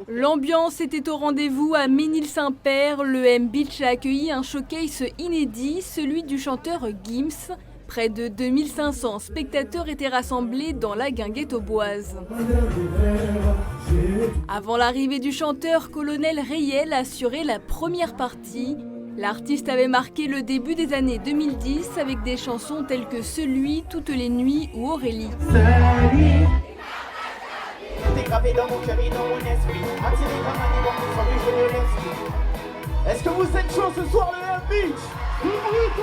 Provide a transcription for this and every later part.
L'ambiance était au rendez-vous à Ménil-Saint-Père. Le M Beach a accueilli un showcase inédit, celui du chanteur Gims. Près de 2500 spectateurs étaient rassemblés dans la guinguette auboise. Avant l'arrivée du chanteur, Colonel Rayel assurait la première partie. L'artiste avait marqué le début des années 2010 avec des chansons telles que Celui, Toutes les nuits ou Aurélie. Gravé dans mon cœur et dans mon esprit, attiré comme un aimant pour sauver, je me laisse. Est-ce que vous êtes chaud ce soir, le M Beach? Oui, tout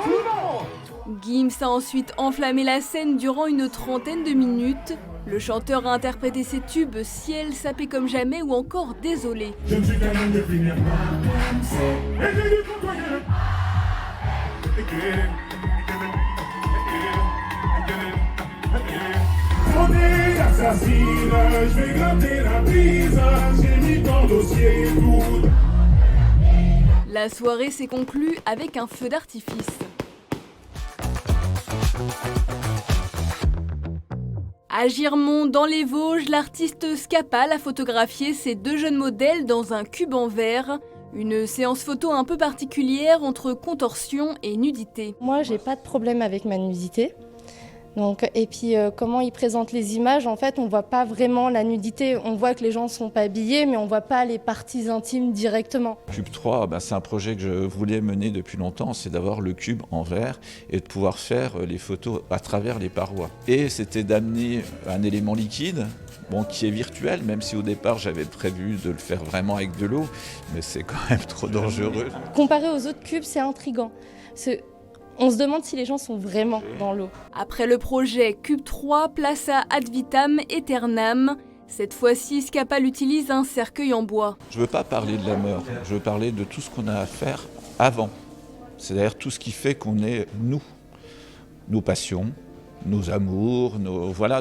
le monde. Gims a ensuite enflammé la scène durant une trentaine de minutes. Le chanteur a interprété ses tubes Ciel, Sapé comme jamais ou encore Désolé. Je ne suis qu'un homme de finir comme c'est. Et j'ai dit pour toi assassine, je vais gratter la prise, j'ai mis dans le dossier tout. La soirée s'est conclue avec un feu d'artifice. À Girmont, dans les Vosges, l'artiste Scapal a photographié ses deux jeunes modèles dans un cube en verre. Une séance photo un peu particulière entre contorsion et nudité. Moi, j'ai pas de problème avec ma nudité. Donc, et puis comment ils présentent les images, en fait, on voit pas vraiment la nudité. On voit que les gens sont pas habillés, mais on voit pas les parties intimes directement. Cube 3, c'est un projet que je voulais mener depuis longtemps, c'est d'avoir le cube en verre et de pouvoir faire les photos à travers les parois. Et c'était d'amener un élément liquide, qui est virtuel, même si au départ j'avais prévu de le faire vraiment avec de l'eau, mais c'est quand même trop dangereux. Comparé aux autres cubes, c'est intriguant. On se demande si les gens sont vraiment dans l'eau. Après le projet Cube 3, place à Ad Vitam Aeternam. Cette fois-ci, Scapal utilise un cercueil en bois. Je ne veux pas parler de la mort, je veux parler de tout ce qu'on a à faire avant. C'est-à-dire tout ce qui fait qu'on est nous, nos passions, nos amours,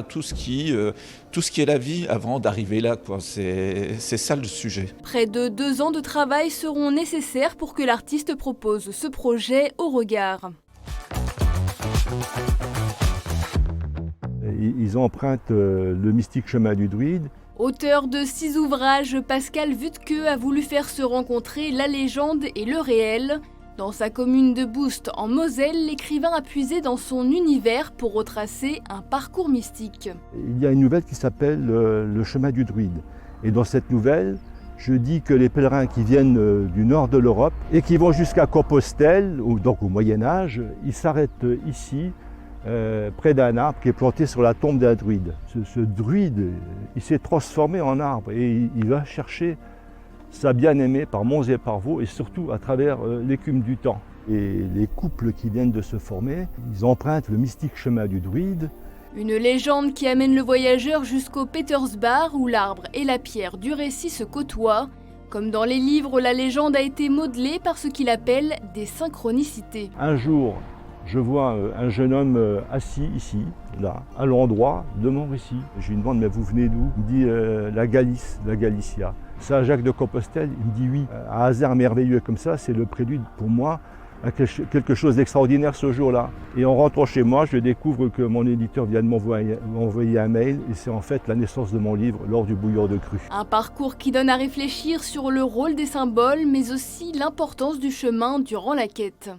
tout ce qui est la vie avant d'arriver là, quoi. C'est ça le sujet. Près de 2 ans de travail seront nécessaires pour que l'artiste propose ce projet au regard. Ils empruntent le mystique chemin du druide. Auteur de 6 ouvrages, Pascal Wuttke a voulu faire se rencontrer la légende et le réel. Dans sa commune de Boust, en Moselle, l'écrivain a puisé dans son univers pour retracer un parcours mystique. Il y a une nouvelle qui s'appelle Le chemin du druide. Et dans cette nouvelle, je dis que les pèlerins qui viennent du nord de l'Europe et qui vont jusqu'à Compostelle, donc au Moyen-Âge, ils s'arrêtent ici, près d'un arbre qui est planté sur la tombe d'un druide. Ce druide, il s'est transformé en arbre et il va chercher sa bien-aimée par monts et par vaux et surtout à travers l'écume du temps. Et les couples qui viennent de se former, ils empruntent le mystique chemin du druide. Une légende qui amène le voyageur jusqu'au Petersbar où l'arbre et la pierre du récit se côtoient. Comme dans les livres, la légende a été modelée par ce qu'il appelle des synchronicités. Un jour, je vois un jeune homme assis ici, là, à l'endroit de mon récit. Je lui demande, mais vous venez d'où? Il me dit la Galice, la Galicia. Saint-Jacques de Compostelle, il me dit oui. Un hasard merveilleux comme ça, c'est le prélude pour moi à quelque chose d'extraordinaire ce jour-là. Et en rentrant chez moi, je découvre que mon éditeur vient de m'envoyer un mail et c'est en fait la naissance de mon livre, L'or du bouillon de cru. Un parcours qui donne à réfléchir sur le rôle des symboles, mais aussi l'importance du chemin durant la quête.